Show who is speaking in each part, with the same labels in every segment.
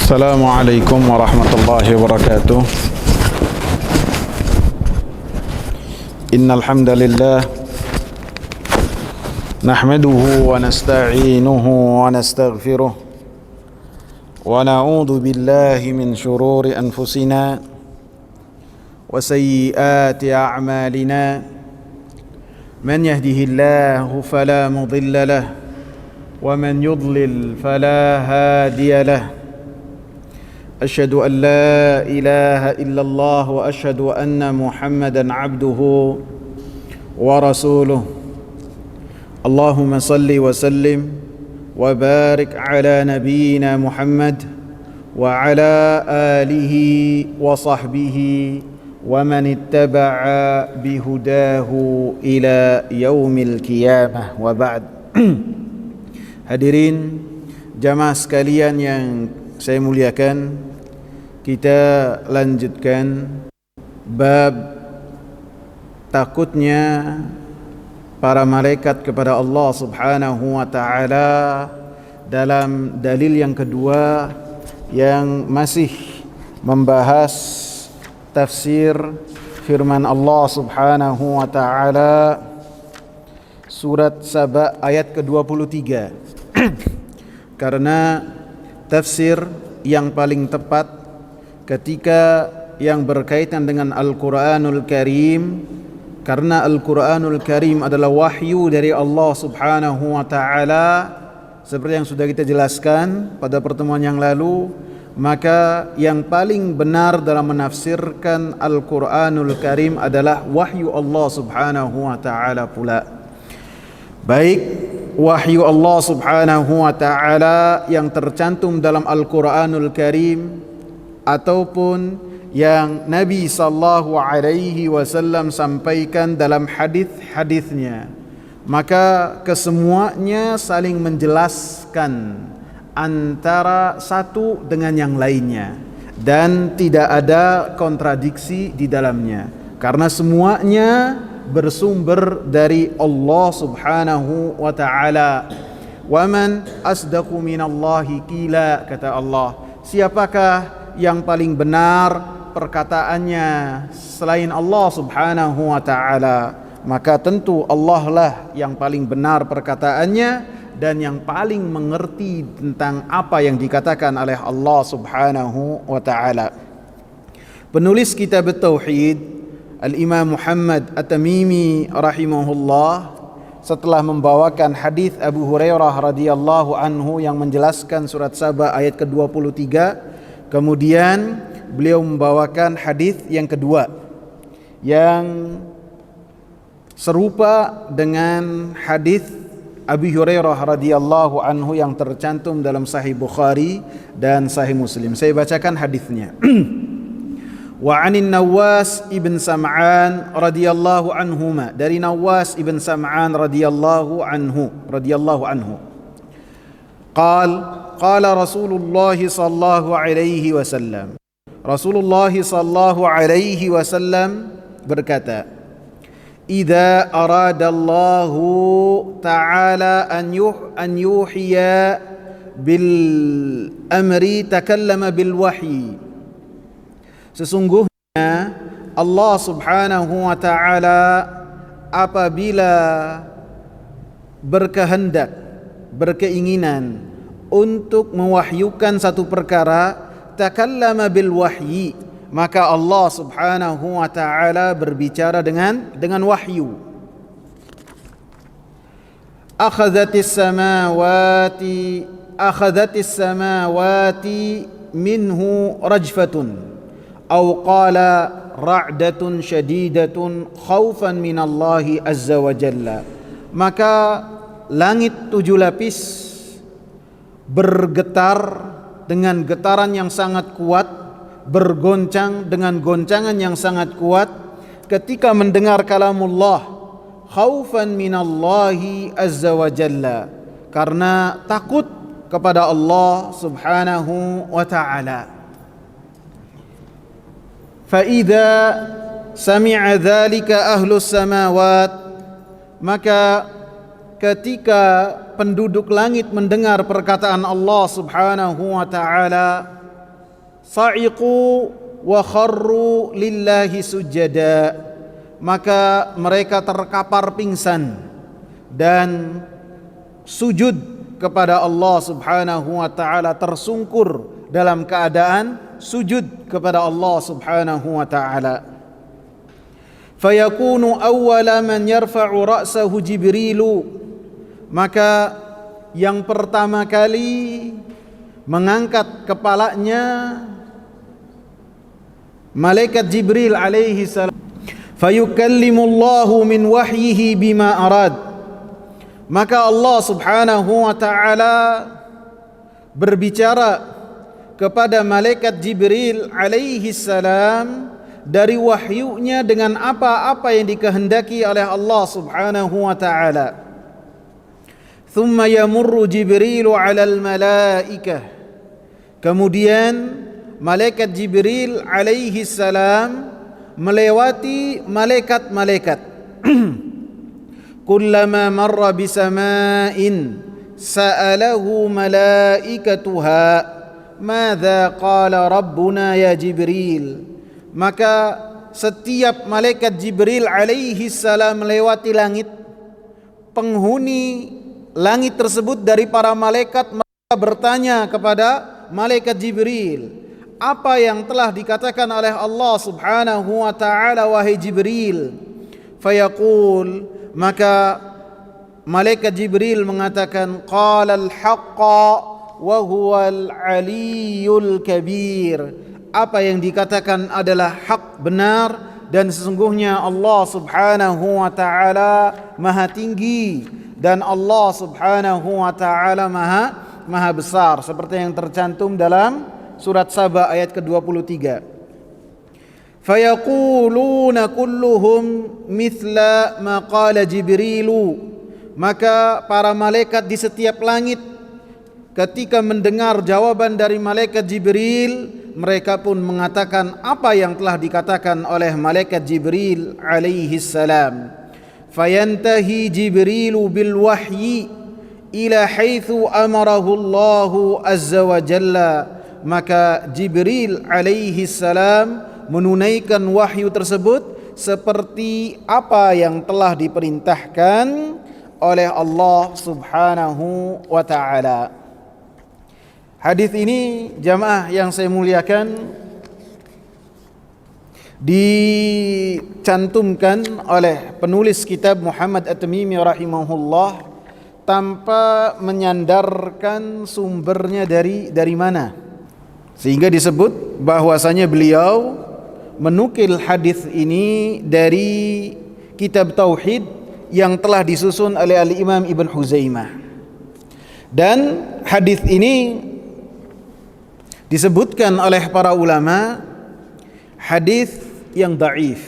Speaker 1: السلام عليكم ورحمة الله وبركاته. إن الحمد لله نحمده ونستعينه ونستغفره ونعوذ بالله من شرور أنفسنا وسيئات أعمالنا. من يهده الله فلا مضل له ومن يضلل فلا هادي له. أشهد أن لا إله إلا الله وأشهد أن محمدا عبده ورسوله. اللهم صل وسلم وبارك على نبينا محمد وعلى آله وصحبه ومن اتبع بهداه إلى يوم القيامة وبعد. Hadirin jamaah sekalian yang saya muliakan, kita lanjutkan bab takutnya para malaikat kepada Allah Subhanahu wa taala dalam dalil yang kedua yang masih membahas tafsir firman Allah Subhanahu wa taala surat Saba ayat ke-23. Karena tafsir yang paling tepat ketika yang berkaitan dengan Al-Quranul Karim, karena Al-Quranul Karim adalah wahyu dari Allah Subhanahu wa ta'ala, seperti yang sudah kita jelaskan pada pertemuan yang lalu, maka yang paling benar dalam menafsirkan Al-Quranul Karim adalah wahyu Allah Subhanahu wa ta'ala pula. Baik wahyu Allah Subhanahu wa taala yang tercantum dalam Al-Qur'anul Karim ataupun yang Nabi sallallahu alaihi wasallam sampaikan dalam hadis-hadisnya, maka kesemuanya saling menjelaskan antara satu dengan yang lainnya dan tidak ada kontradiksi di dalamnya karena semuanya bersumber dari Allah Subhanahu wa ta'ala. Wa man asdaqu minallahi qila, kata Allah, siapakah yang paling benar perkataannya selain Allah Subhanahu wa ta'ala? Maka tentu Allah lah yang paling benar perkataannya dan yang paling mengerti tentang apa yang dikatakan oleh Allah Subhanahu wa ta'ala. Penulis kitab Tauhid Al-Imam Muhammad At-Tamimi rahimahullah setelah membawakan hadis Abu Hurairah radhiyallahu anhu yang menjelaskan surat Saba ayat ke-23, kemudian beliau membawakan hadis yang kedua yang serupa dengan hadis Abu Hurairah radhiyallahu anhu yang tercantum dalam Sahih Bukhari dan Sahih Muslim. Saya bacakan hadisnya. Wa 'anin Nawas ibn Sam'an radhiyallahu anhuma, dari Nawas ibn Sam'an radhiyallahu anhu qala Rasulullah sallallahu alaihi wasallam, Rasulullah sallallahu alaihi wasallam berkata, idza aradallahu ta'ala an yuhiya bil amri takallama bil wahyi. Sesungguhnya Allah Subhanahu wa ta'ala apabila berkehendak, berkeinginan untuk mewahyukan satu perkara, takallama bil wahyi, maka Allah Subhanahu wa ta'ala berbicara dengan wahyu. Akhadhatis samawati minhu rajfatun aw qala ra'datun syadidatun khaufan minallahi azza wa jalla. Maka langit 7 lapis bergetar dengan getaran yang sangat kuat, bergoncang dengan goncangan yang sangat kuat ketika mendengar kalamullah, khaufan minallahi azza wa jalla, karena takut kepada Allah Subhanahu wa ta'ala. فَإِذَا سَمِعَ ذَلِكَ أَهْلُ السَّمَاوَاتِ, maka ketika penduduk langit mendengar perkataan Allah Subhanahu wa taala, Sa'iqu wa kharru lillahi sujada, maka mereka terkapar pingsan dan sujud kepada Allah Subhanahu wa taala, tersungkur dalam keadaan sujud kepada Allah Subhanahu wa taala. Fayakunu awwala man yarfa'u ra'sahu Jibrilu, maka yang pertama kali mengangkat kepalanya malaikat Jibril alaihi salam. Fayukallimullahu min wahyihi bima arad, maka Allah Subhanahu wa taala berbicara kepada malaikat Jibril alaihi salam dari wahyunya dengan apa-apa yang dikehendaki oleh Allah Subhanahu wa taala. Thumma yamurru Jibrilu 'alal malaikah, kemudian malaikat Jibril alaihi salam melewati malaikat-malaikat. Kullama marra bisama'in sa'alahu malaikatuha madza qala rabbuna ya Jibril, maka setiap malaikat Jibril alaihi salam melewati langit, penghuni langit tersebut dari para malaikat mereka bertanya kepada malaikat Jibril, apa yang telah dikatakan oleh Allah Subhanahu wa taala wahai Jibril? Fayaqul, maka malaikat Jibril mengatakan, qala al-haqqa wa huwal aliyyul kabir, apa yang dikatakan adalah hak, benar, dan sesungguhnya Allah Subhanahu wa taala maha tinggi dan Allah Subhanahu wa taala maha besar, seperti yang tercantum dalam surat Saba ayat ke-23. Fayaquluna kulluhum mithla ma qala Jibrilu, maka para malaikat di setiap langit ketika mendengar jawaban dari malaikat Jibril, mereka pun mengatakan apa yang telah dikatakan oleh malaikat Jibril alaihi salam. Fayantahi Jibrilu bil wahyi ila haitsu amarahu Allah azza wa jalla, maka Jibril alaihi salam menunaikan wahyu tersebut seperti apa yang telah diperintahkan oleh Allah Subhanahu wa taala. Hadis ini jamaah yang saya muliakan dicantumkan oleh penulis kitab Muhammad At-Tamimi rahimahullah tanpa menyandarkan sumbernya dari mana, sehingga disebut bahwasanya beliau menukil hadis ini dari kitab tauhid yang telah disusun oleh Al-Imam Ibn Huzaimah. Dan hadis ini disebutkan oleh para ulama hadis yang dhaif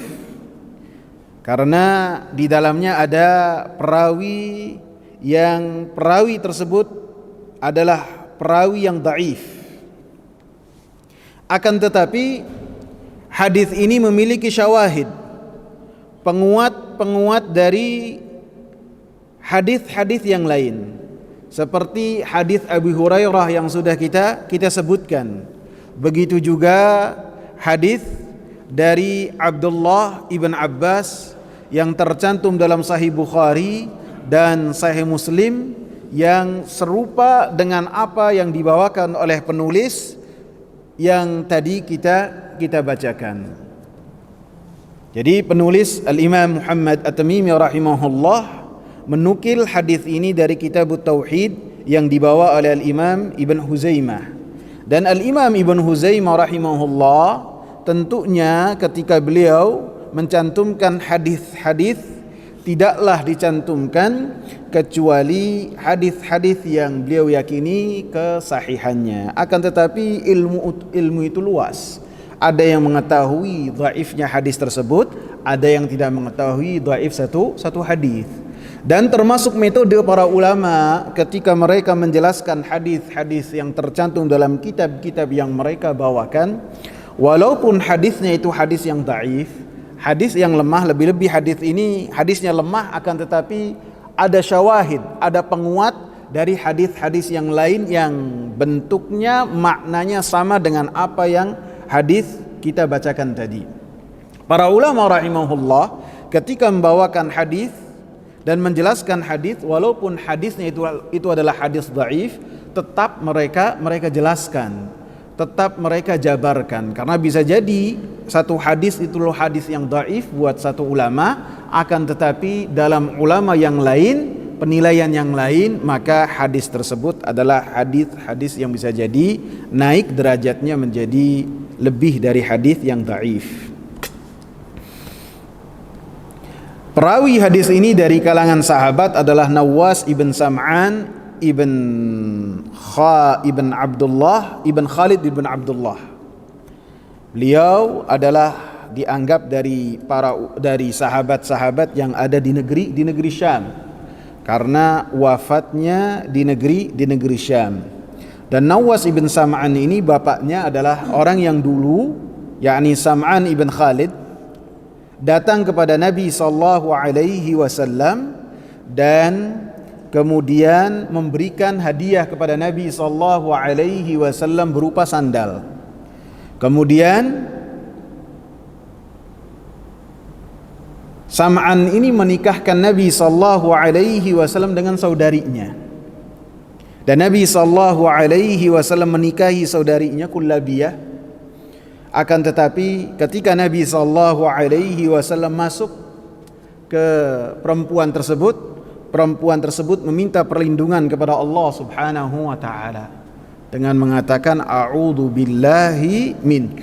Speaker 1: karena di dalamnya ada perawi tersebut adalah perawi yang dhaif. Akan tetapi hadis ini memiliki syawahid, penguat dari hadis-hadis yang lain, seperti hadis Abu Hurairah yang sudah kita sebutkan. Begitu juga hadis dari Abdullah ibn Abbas yang tercantum dalam Sahih Bukhari dan Sahih Muslim yang serupa dengan apa yang dibawakan oleh penulis yang tadi kita bacakan. Jadi penulis Al-Imam Muhammad At-Tamimi rahimahullah menukil hadis ini dari kitab Tauhid yang dibawa oleh Al-Imam Ibn Huzaimah. Dan Al-Imam Ibn Huzaimah rahimahullah tentunya ketika beliau mencantumkan hadis-hadis tidaklah dicantumkan kecuali hadis-hadis yang beliau yakini kesahihannya. Akan tetapi ilmu itu luas. Ada yang mengetahui dhaifnya hadis tersebut, ada yang tidak mengetahui dhaif satu hadis. Dan termasuk metode para ulama ketika mereka menjelaskan hadis-hadis yang tercantum dalam kitab-kitab yang mereka bawakan, walaupun hadisnya itu hadis yang dhaif, hadis yang lemah, lebih-lebih hadis ini hadisnya lemah, akan tetapi ada syawahid, ada penguat dari hadis-hadis yang lain yang bentuknya maknanya sama dengan apa yang hadis kita bacakan tadi. Para ulama rahimahullah ketika membawakan hadis dan menjelaskan hadis, walaupun hadisnya itu adalah hadis dhaif, tetap mereka jelaskan, tetap mereka jabarkan, karena bisa jadi satu hadis itu loh hadis yang dhaif buat satu ulama, akan tetapi dalam ulama yang lain, penilaian yang lain, maka hadis tersebut adalah hadis yang bisa jadi naik derajatnya menjadi lebih dari hadis yang dhaif. Perawi hadis ini dari kalangan sahabat adalah Nawas ibn Sam'an ibn Khalid ibn Abdullah. Beliau adalah dianggap dari sahabat-sahabat yang ada di negeri Syam, karena wafatnya di negeri Syam. Dan Nawas ibn Sam'an ini bapaknya adalah orang yang dulu, yakni Sam'an ibn Khalid, datang kepada Nabi sallallahu alaihi wasallam dan kemudian memberikan hadiah kepada Nabi sallallahu alaihi wasallam berupa sandal. Kemudian Sam'an ini menikahkan Nabi sallallahu alaihi wasallam dengan saudarinya. Dan Nabi sallallahu alaihi wasallam menikahi saudarinya Kullabiyah. Akan tetapi ketika Nabi sallallahu alaihi wasallam masuk ke perempuan tersebut meminta perlindungan kepada Allah Subhanahu wa taala dengan mengatakan a'udzu billahi mink.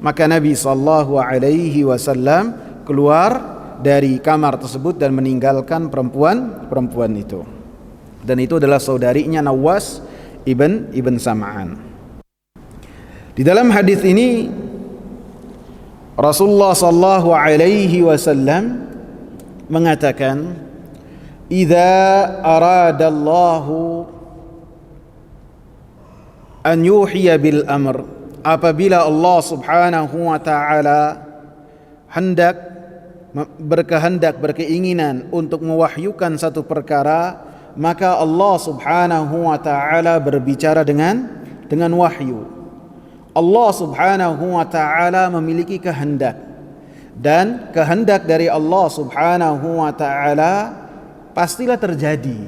Speaker 1: Maka Nabi sallallahu alaihi wasallam keluar dari kamar tersebut dan meninggalkan perempuan itu. Dan itu adalah saudarinya Nawas ibn Sam'an. Di dalam hadis ini Rasulullah sallallahu alaihi wasallam mengatakan, "Idza aradallahu an yuhya bil amr." Apabila Allah Subhanahu wa taala berkeinginan untuk mewahyukan satu perkara, maka Allah Subhanahu wa taala berbicara dengan wahyu. Allah Subhanahu wa taala memiliki kehendak, dan kehendak dari Allah Subhanahu wa taala pastilah terjadi.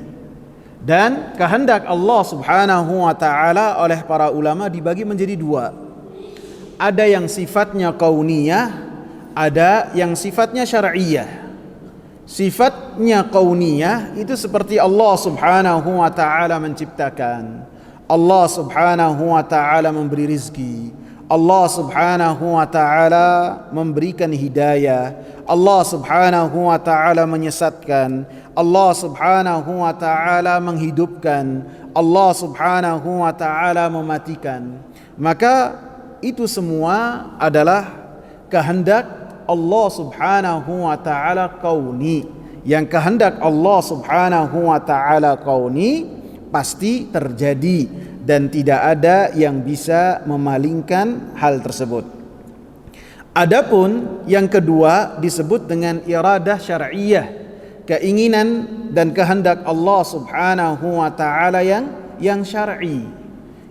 Speaker 1: Dan kehendak Allah Subhanahu wa taala oleh para ulama dibagi menjadi dua. Ada yang sifatnya kauniyah, ada yang sifatnya syar'iyah. Sifatnya kauniyah itu seperti Allah Subhanahu wa taala menciptakan, Allah Subhanahu wa taala memberi rizki, Allah Subhanahu wa taala memberikan hidayah, Allah Subhanahu wa taala menyesatkan, Allah Subhanahu wa taala menghidupkan, Allah Subhanahu wa taala mematikan. Maka itu semua adalah kehendak Allah Subhanahu wa taala kauni. Yang kehendak Allah Subhanahu wa taala kauni pasti terjadi dan tidak ada yang bisa memalingkan hal tersebut. Adapun yang kedua disebut dengan iradah syar'iyah, keinginan dan kehendak Allah Subhanahu wa taala yang syar'i,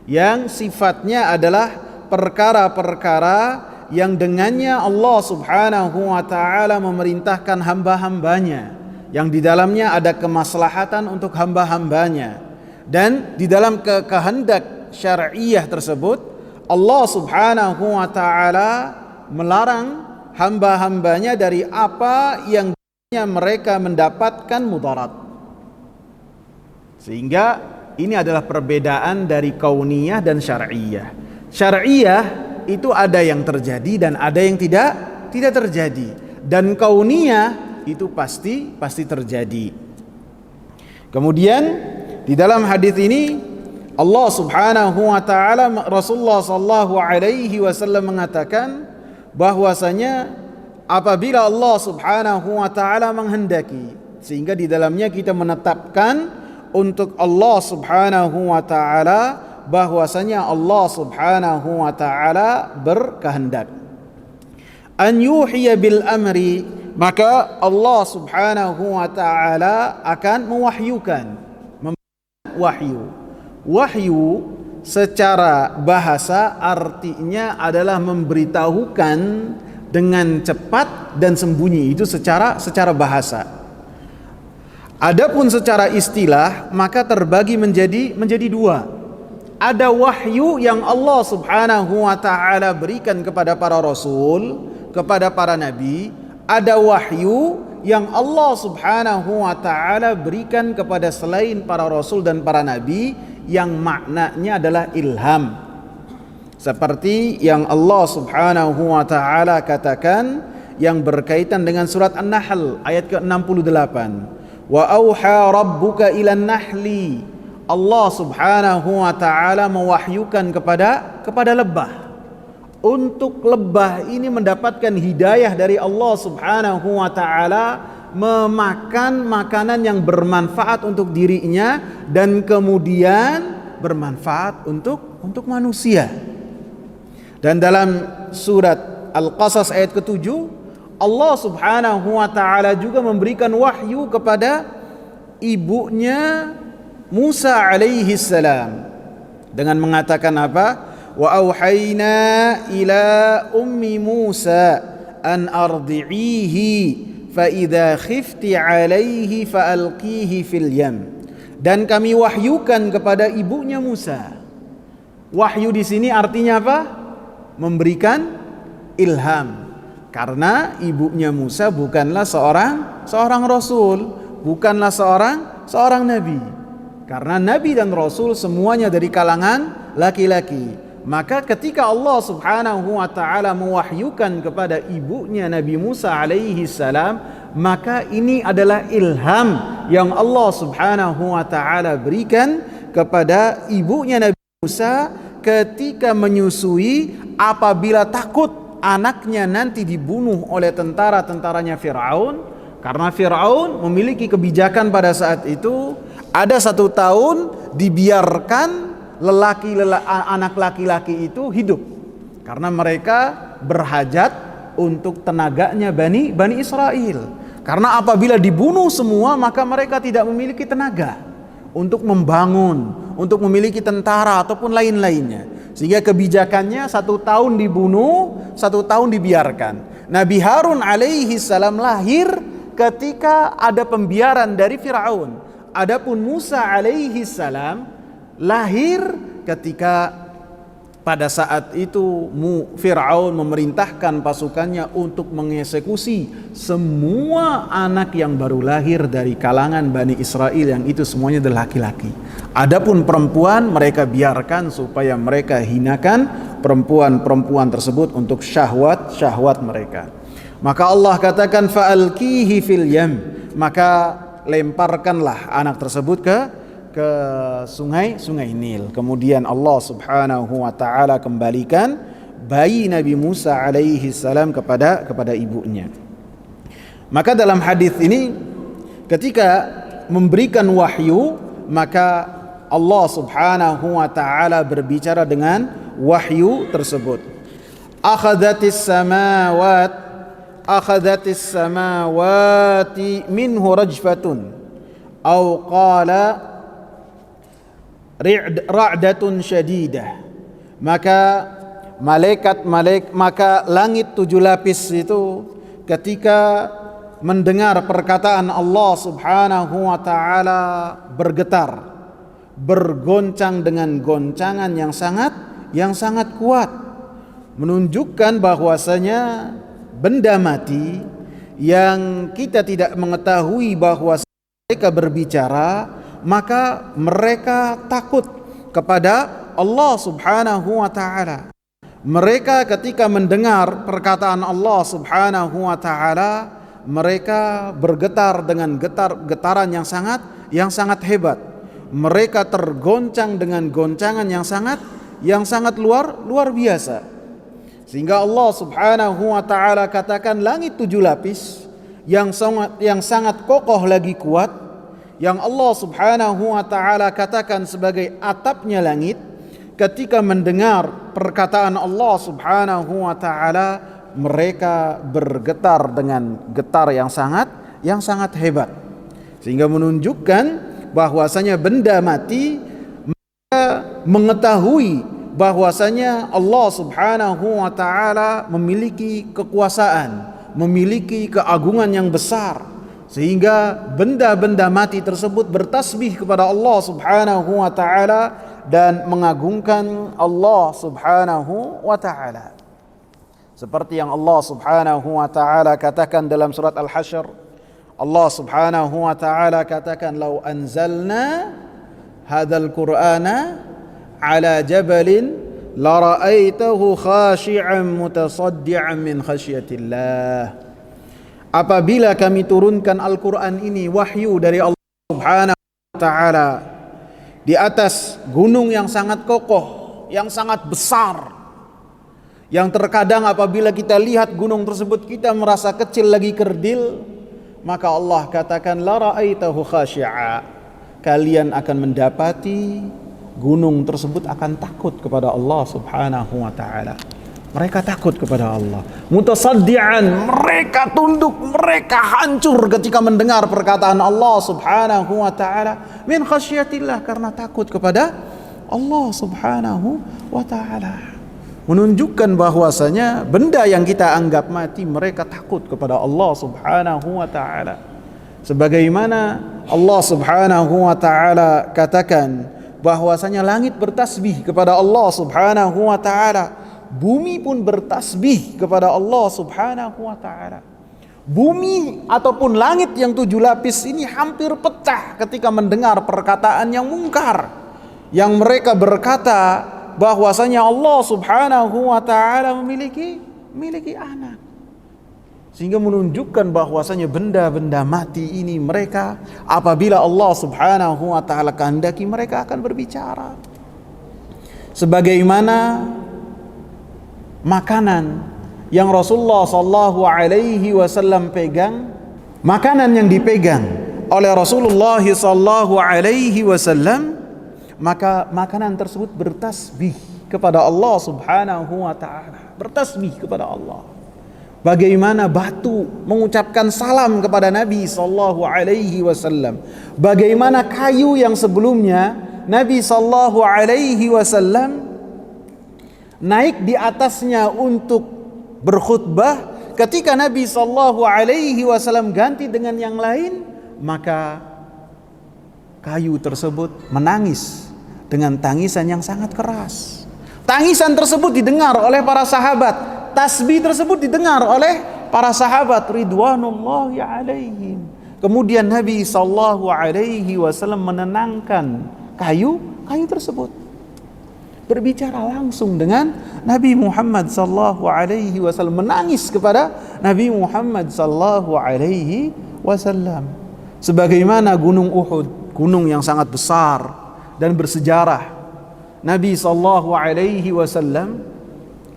Speaker 1: yang sifatnya adalah perkara-perkara yang dengannya Allah Subhanahu wa taala memerintahkan hamba-hambanya, yang di dalamnya ada kemaslahatan untuk hamba-hambanya. Dan di dalam kehendak syar'iyah tersebut Allah Subhanahu wa taala melarang hamba-hambanya dari apa yang mereka mendapatkan mudarat. Sehingga ini adalah perbedaan dari kauniyah dan syar'iyah. Syar'iyah itu ada yang terjadi dan ada yang tidak terjadi. Dan kauniyah itu pasti terjadi. Kemudian di dalam hadis ini Allah Subhanahu wa taala, Rasulullah sallallahu alaihi wasallam mengatakan bahwasanya apabila Allah Subhanahu wa taala menghendaki, sehingga di dalamnya kita menetapkan untuk Allah Subhanahu wa taala bahwasanya Allah Subhanahu wa taala berkehendak. An yuhiya bil amri, maka Allah Subhanahu wa taala akan mewahyukan wahyu. Wahyu secara bahasa artinya adalah memberitahukan dengan cepat dan sembunyi, itu secara bahasa. Adapun secara istilah maka terbagi menjadi dua. Ada wahyu yang Allah Subhanahu wa taala berikan kepada para rasul, kepada para nabi. Ada wahyu yang Allah Subhanahu wa taala berikan kepada selain para rasul dan para nabi, yang maknanya adalah ilham. Seperti yang Allah Subhanahu wa taala katakan yang berkaitan dengan surat An-Nahl ayat ke-68. Wa auha rabbuka ilan nahli. Allah Subhanahu wa taala mewahyukan kepada lebah. Untuk lebah ini mendapatkan hidayah dari Allah Subhanahu wa taala, memakan makanan yang bermanfaat untuk dirinya dan kemudian bermanfaat untuk manusia. Dan dalam surat Al-Qasas ayat ke-7, Allah Subhanahu wa taala juga memberikan wahyu kepada ibunya Musa alaihi salam dengan mengatakan apa? Wa auhayna ila ummi Musa an ardi'ihi fa idza khifti alaihi fa alqihi fil yam. Dan kami wahyukan kepada ibunya Musa. Wahyu di sini artinya apa? Memberikan ilham. Karena ibunya Musa bukanlah seorang rasul, bukanlah seorang nabi. Karena nabi dan rasul semuanya dari kalangan laki-laki. Maka ketika Allah Subhanahu wa taala mewahyukan kepada ibunya Nabi Musa alaihi salam, maka ini adalah ilham yang Allah Subhanahu wa taala berikan kepada ibunya Nabi Musa ketika menyusui, apabila takut anaknya nanti dibunuh oleh tentara-tentaranya Fir'aun. Karena Fir'aun memiliki kebijakan pada saat itu, ada 1 tahun dibiarkan anak laki-laki itu hidup, karena mereka berhajat untuk tenaganya Bani Israel. Karena apabila dibunuh semua, maka mereka tidak memiliki tenaga untuk membangun, untuk memiliki tentara ataupun lain-lainnya. Sehingga kebijakannya 1 tahun dibunuh, 1 tahun dibiarkan. Nabi Harun alaihi salam lahir ketika ada pembiaran dari Fir'aun. Adapun Musa alaihi salam lahir ketika pada saat itu Fir'aun memerintahkan pasukannya untuk mengeksekusi semua anak yang baru lahir dari kalangan Bani Israel, yang itu semuanya adalah laki-laki. Adapun perempuan mereka biarkan supaya mereka hinakan perempuan-perempuan tersebut untuk syahwat mereka. Maka Allah katakan fa'alkihi fil yam, maka lemparkanlah anak tersebut ke sungai Nil. Kemudian Allah Subhanahu wa taala kembalikan bayi Nabi Musa alaihi salam kepada ibunya. Maka dalam hadis ini ketika memberikan wahyu, maka Allah Subhanahu wa taala berbicara dengan wahyu tersebut. Akhadhatis samawati minhu rajfatun au qala ra'datun syadidah. Maka langit 7 lapis itu ketika mendengar perkataan Allah Subhanahu wa taala bergetar, bergoncang dengan goncangan yang sangat kuat, menunjukkan bahwasanya benda mati yang kita tidak mengetahui bahwa mereka berbicara, maka mereka takut kepada Allah Subhanahu wa taala. Mereka ketika mendengar perkataan Allah Subhanahu wa taala, mereka bergetar dengan getaran yang sangat hebat. Mereka tergoncang dengan goncangan yang sangat luar biasa. Sehingga Allah Subhanahu wa taala katakan langit 7 lapis yang sangat kokoh lagi kuat, yang Allah Subhanahu wa taala katakan sebagai atapnya langit, ketika mendengar perkataan Allah Subhanahu wa taala, mereka bergetar dengan getar yang sangat hebat. Sehingga menunjukkan bahwasanya benda mati, mereka mengetahui bahwasanya Allah Subhanahu wa taala memiliki kekuasaan, memiliki keagungan yang besar, sehingga benda-benda mati tersebut bertasbih kepada Allah Subhanahu wa taala dan mengagungkan Allah Subhanahu wa taala. Seperti yang Allah Subhanahu wa taala katakan dalam surat Al-Hasyr, Allah Subhanahu wa taala katakan, "Lau anzalna hadzal Qur'ana 'ala jabalin la ra'aitahu khashi'an mutasaddian min khasyatillah." Apabila kami turunkan Al-Qur'an ini, wahyu dari Allah Subhanahu wa taala, di atas gunung yang sangat kokoh, yang sangat besar, yang terkadang apabila kita lihat gunung tersebut kita merasa kecil lagi kerdil, maka Allah katakan, la ra'aitahu khasyi'a, kalian akan mendapati gunung tersebut akan takut kepada Allah Subhanahu wa taala. Mereka takut kepada Allah. Mutasaddian, mereka tunduk, mereka hancur ketika mendengar perkataan Allah Subhanahu wa taala, min khasyatillah, karena takut kepada Allah Subhanahu wa taala. Menunjukkan bahwasanya benda yang kita anggap mati, mereka takut kepada Allah Subhanahu wa taala. Sebagaimana Allah Subhanahu wa taala katakan bahwasanya langit bertasbih kepada Allah Subhanahu wa taala, bumi pun bertasbih kepada Allah Subhanahu wa taala. Bumi ataupun langit yang 7 lapis ini hampir pecah ketika mendengar perkataan yang mungkar, yang mereka berkata bahwasanya Allah Subhanahu wa taala memiliki anak. Sehingga menunjukkan bahwasanya benda-benda mati ini, mereka apabila Allah Subhanahu wa taala kehendaki, mereka akan berbicara. Sebagaimana makanan yang Rasulullah sallallahu alaihi wasallam pegang, makanan yang dipegang oleh Rasulullah sallallahu alaihi wasallam, maka makanan tersebut bertasbih kepada Allah Subhanahu wa taala, bertasbih kepada Allah. Bagaimana batu mengucapkan salam kepada Nabi sallallahu alaihi wasallam, bagaimana kayu yang sebelumnya Nabi sallallahu alaihi wasallam naik di atasnya untuk berkhutbah, ketika Nabi sallallahu alaihi wasallam ganti dengan yang lain, maka kayu tersebut menangis dengan tangisan yang sangat keras. Tangisan tersebut didengar oleh para sahabat, tasbih tersebut didengar oleh para sahabat ridwanullahi alaihim. Kemudian Nabi sallallahu alaihi wasallam menenangkan kayu tersebut, berbicara langsung dengan Nabi Muhammad sallallahu alaihi wasallam, menangis kepada Nabi Muhammad sallallahu alaihi wasallam. Sebagaimana gunung Uhud, gunung yang sangat besar dan bersejarah, Nabi sallallahu alaihi wasallam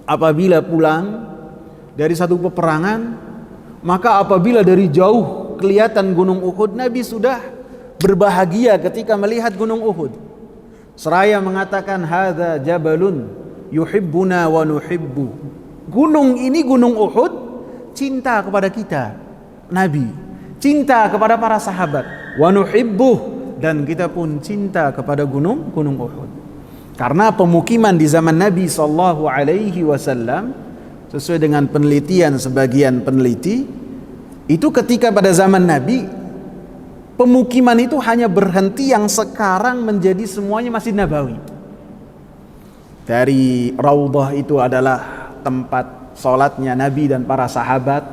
Speaker 1: apabila pulang dari satu peperangan, maka apabila dari jauh kelihatan gunung Uhud, Nabi sudah berbahagia ketika melihat gunung Uhud. Seraya mengatakan, hadza jabalun yuhibbuna wa nuhibbu. Gunung ini, gunung Uhud, cinta kepada kita, Nabi, cinta kepada para sahabat, wa nuhibbu, dan kita pun cinta kepada gunung Uhud. Karena pemukiman di zaman Nabi sallallahu alaihi wasallam, sesuai dengan penelitian sebagian peneliti, itu ketika pada zaman Nabi, pemukiman itu hanya berhenti yang sekarang menjadi semuanya Masjid Nabawi. Dari Raudhah itu adalah tempat salatnya Nabi dan para sahabat,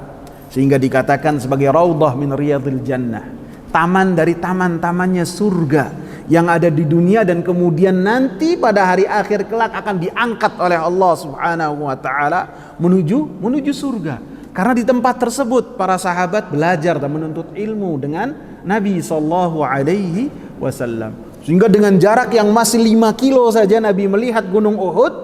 Speaker 1: sehingga dikatakan sebagai Raudhah min Riyadhil Jannah, taman dari taman-tamannya surga yang ada di dunia, dan kemudian nanti pada hari akhir kelak akan diangkat oleh Allah Subhanahu wa taala menuju surga. Karena di tempat tersebut para sahabat belajar dan menuntut ilmu dengan Nabi sallallahu alaihi wasallam. Sehingga dengan jarak yang masih 5 kilo saja Nabi melihat gunung Uhud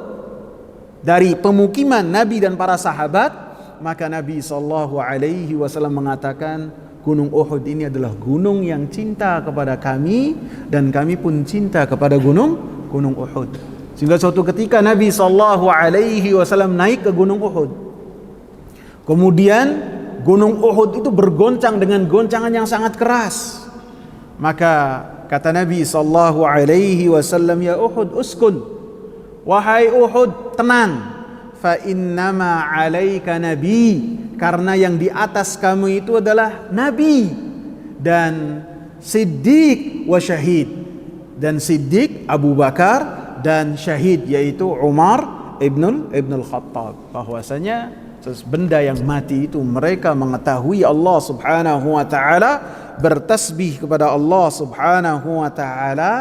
Speaker 1: dari pemukiman Nabi dan para sahabat, maka Nabi sallallahu alaihi wasallam mengatakan, gunung Uhud ini adalah gunung yang cinta kepada kami, dan kami pun cinta kepada gunung Uhud. Sehingga suatu ketika Nabi sallallahu alaihi wasallam naik ke gunung Uhud. Kemudian gunung Uhud itu bergoncang dengan goncangan yang sangat keras. Maka kata Nabi sallallahu alaihi wasallam, ya Uhud uskun, wahai Uhud tenang, fa innama alaika nabi, karena yang di atas kamu itu adalah nabi dan siddiq wa syahid, dan siddiq Abu Bakar dan syahid yaitu Umar ibnul Khattab. Bahwasanya benda yang mati itu mereka mengetahui Allah subhanahu wa ta'ala, bertasbih kepada Allah subhanahu wa ta'ala,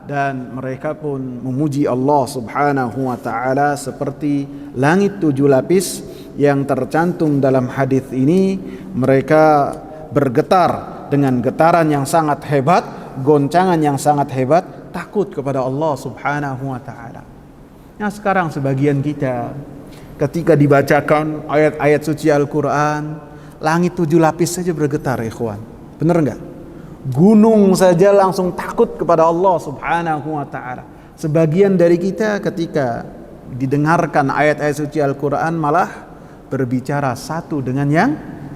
Speaker 1: dan mereka pun memuji Allah subhanahu wa ta'ala seperti langit 7 lapis yang tercantum dalam hadis ini. Mereka bergetar dengan getaran yang sangat hebat, goncangan yang sangat hebat, takut kepada Allah subhanahu wa ta'ala. Nah sekarang sebagian kita ketika dibacakan ayat-ayat suci Al-Quran, langit 7 lapis saja bergetar, ikhwan. Benar enggak? Gunung saja langsung takut kepada Allah subhanahu wa ta'ala. Sebagian dari kita ketika didengarkan ayat-ayat suci Al-Quran malah berbicara satu dengan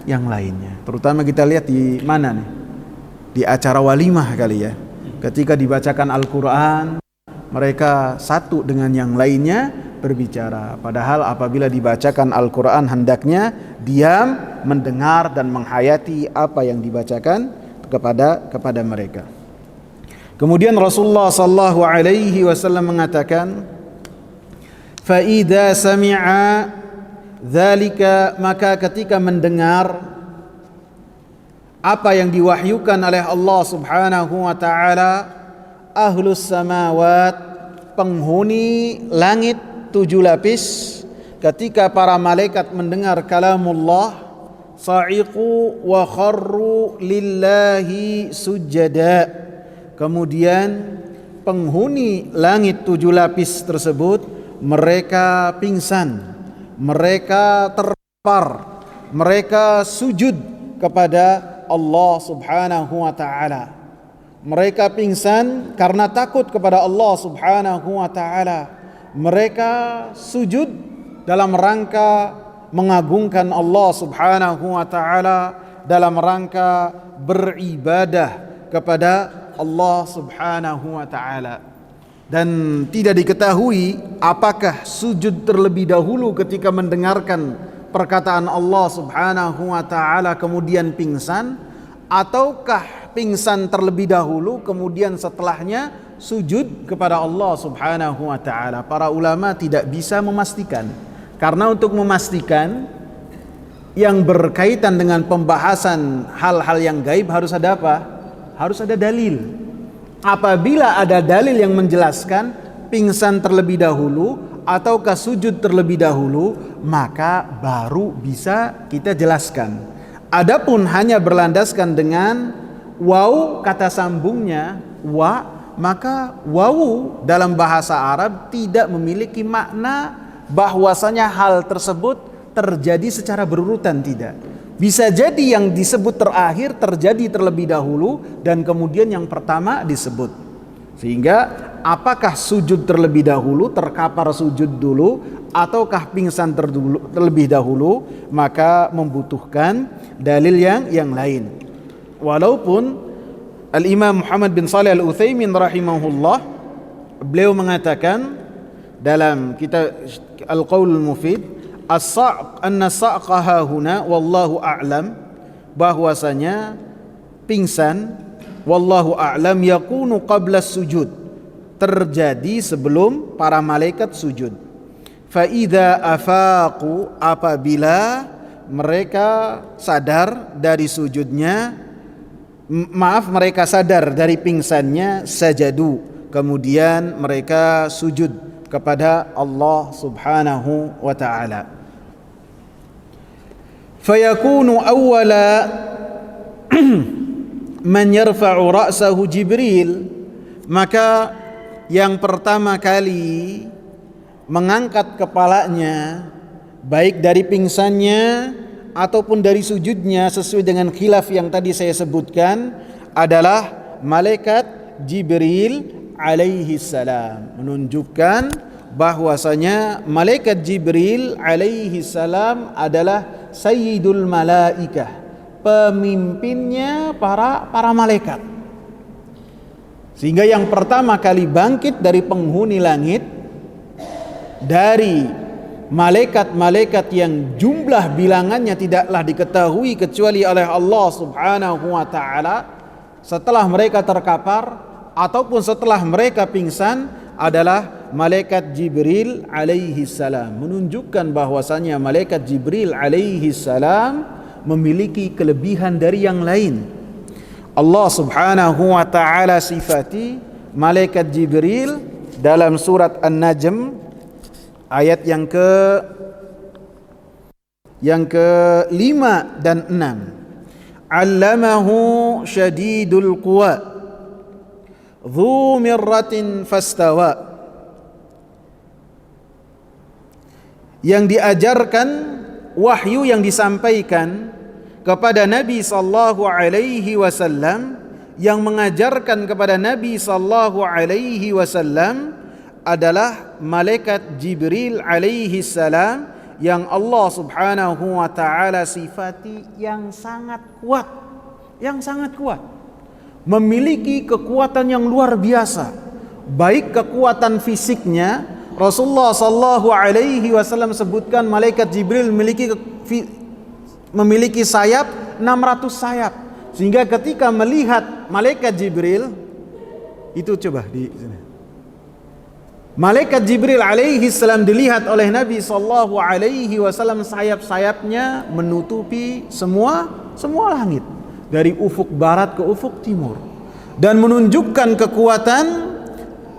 Speaker 1: yang lainnya. Terutama kita lihat di mana nih? Di acara walimah kali ya. Ketika dibacakan Al-Quran, mereka satu dengan yang lainnya berbicara. Padahal apabila dibacakan Al-Quran hendaknya diam, mendengar dan menghayati apa yang dibacakan kepada mereka. Kemudian Rasulullah sallallahu alaihi wasallam mengatakan, fa idza sami'a dzalika, maka ketika mendengar apa yang diwahyukan oleh Allah subhanahu wa ta'ala, ahlus samawat, penghuni langit 7 lapis, ketika para malaikat mendengar kalamullah, sa'iqu wa kharru lillahi sujada, kemudian penghuni langit 7 lapis tersebut mereka pingsan, mereka terpar, mereka sujud kepada Allah subhanahu wa ta'ala. Mereka pingsan karena takut kepada Allah subhanahu wa ta'ala. Mereka sujud dalam rangka mengagungkan Allah subhanahu wa ta'ala, dalam rangka beribadah kepada Allah subhanahu wa ta'ala. Dan tidak diketahui apakah sujud terlebih dahulu ketika mendengarkan perkataan Allah subhanahu wa ta'ala kemudian pingsan, ataukah pingsan terlebih dahulu kemudian setelahnya sujud kepada Allah subhanahu wa ta'ala. Para ulama tidak bisa memastikan, karena untuk memastikan yang berkaitan dengan pembahasan hal-hal yang gaib harus ada apa? Harus ada dalil. Apabila ada dalil yang menjelaskan pingsan terlebih dahulu ataukah sujud terlebih dahulu, maka baru bisa kita jelaskan. Adapun hanya berlandaskan dengan waw kata sambungnya wa, maka wawu dalam bahasa Arab tidak memiliki makna bahwasanya hal tersebut terjadi secara berurutan, tidak. Bisa jadi yang disebut terakhir terjadi terlebih dahulu dan kemudian yang pertama disebut. Sehingga apakah sujud terlebih dahulu, terkapar sujud dulu, ataukah pingsan terlebih dahulu, maka membutuhkan dalil yang lain. Walaupun Al-Imam Muhammad bin Shalih Al-Utsaimin rahimahullah, beliau mengatakan dalam kitab Al-Qaul Al-Mufid, anna sa'qaha huna wallahu a'lam, bahwasanya pingsan wallahu a'lam yakunu qabla sujud, terjadi sebelum para malaikat sujud. Fa idza afaqu, apabila mereka sadar dari sujudnya, mereka sadar dari pingsannya, sajadu, kemudian mereka sujud kepada Allah subhanahu wa ta'ala. Fayakunu awwala man yarfa'u ra'sahu Jibril, maka yang pertama kali mengangkat kepalanya baik dari pingsannya ataupun dari sujudnya sesuai dengan khilaf yang tadi saya sebutkan adalah malaikat Jibril alaihi salam, menunjukkan bahwasanya malaikat Jibril alaihi salam adalah sayyidul malaikah, pemimpinnya para malaikat. Sehingga yang pertama kali bangkit dari penghuni langit, dari malaikat-malaikat yang jumlah bilangannya tidaklah diketahui kecuali oleh Allah Subhanahu wa taala, setelah mereka terkapar ataupun setelah mereka pingsan, adalah malaikat Jibril alaihi salam. Menunjukkan bahwasanya malaikat Jibril alaihi salam memiliki kelebihan dari yang lain. Allah Subhanahu wa taala sifati malaikat Jibril dalam surat An-Najm ayat yang ke-5 dan 6. Allamahu syadidul quwa dzu mirratin fastawa. Yang diajarkan, wahyu yang disampaikan kepada Nabi sallallahu alaihi wasallam, yang mengajarkan kepada Nabi sallallahu alaihi wasallam adalah malaikat Jibril alaihi salam, yang Allah Subhanahu wa taala sifati yang sangat kuat, memiliki kekuatan yang luar biasa. Baik kekuatan fisiknya, Rasulullah sallallahu alaihi wasallam sebutkan malaikat Jibril memiliki sayap 600 sayap, sehingga ketika melihat malaikat Jibril itu, coba di sini, malaikat Jibril alaihi salam dilihat oleh Nabi sallallahu alaihi wasallam, sayap-sayapnya menutupi semua langit dari ufuk barat ke ufuk timur, dan menunjukkan kekuatan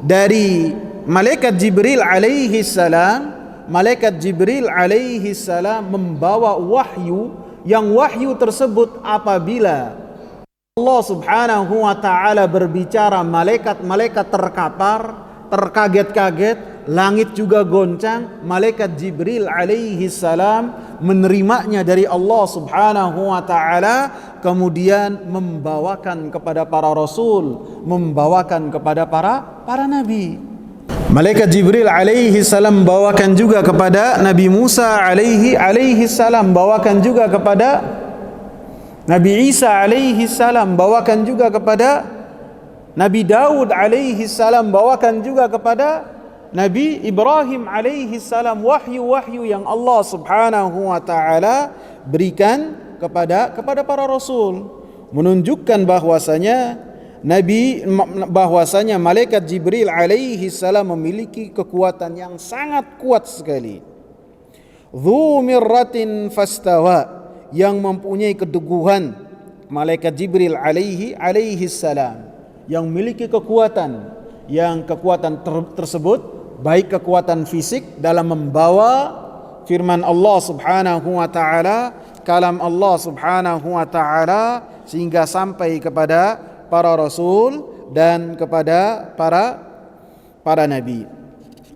Speaker 1: dari malaikat Jibril alaihi salam. Malaikat Jibril alaihi salam membawa wahyu, yang wahyu tersebut apabila Allah Subhanahu wa taala berbicara, malaikat-malaikat terkapar, terkaget-kaget, langit juga goncang. Malaikat Jibril alaihi salam menerimanya dari Allah Subhanahu wa taala, kemudian membawakan kepada para rasul, membawakan kepada para nabi. Malaikat Jibril alaihi salam bawakan juga kepada Nabi Musa alaihi salam, bawakan juga kepada Nabi Isa alaihi salam, bawakan juga kepada Nabi Daud alaihi salam, bawakan juga kepada Nabi Ibrahim alaihi salam. Wahyu-wahyu yang Allah Subhanahu wa taala berikan kepada para rasul, menunjukkan bahwasanya malaikat Jibril alaihi salam memiliki kekuatan yang sangat kuat sekali. Dzu mirratin fastawa, yang mempunyai keteguhan. Malaikat Jibril alaihi salam yang memiliki kekuatan, tersebut baik kekuatan fisik dalam membawa firman Allah Subhanahu wa taala, kalam Allah Subhanahu wa taala, sehingga sampai kepada para rasul dan kepada para nabi.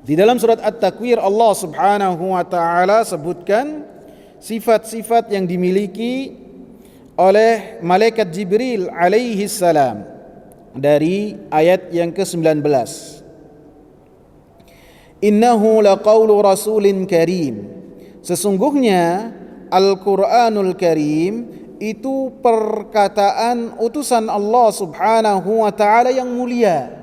Speaker 1: Di dalam surat At-Takwir, Allah Subhanahu wa taala sebutkan sifat-sifat yang dimiliki oleh malaikat Jibril alaihi salam dari ayat yang ke-19. Innahu laqaulu rasulin karim, sesungguhnya Al-Qur'anul Karim itu perkataan utusan Allah Subhanahu wa taala yang mulia.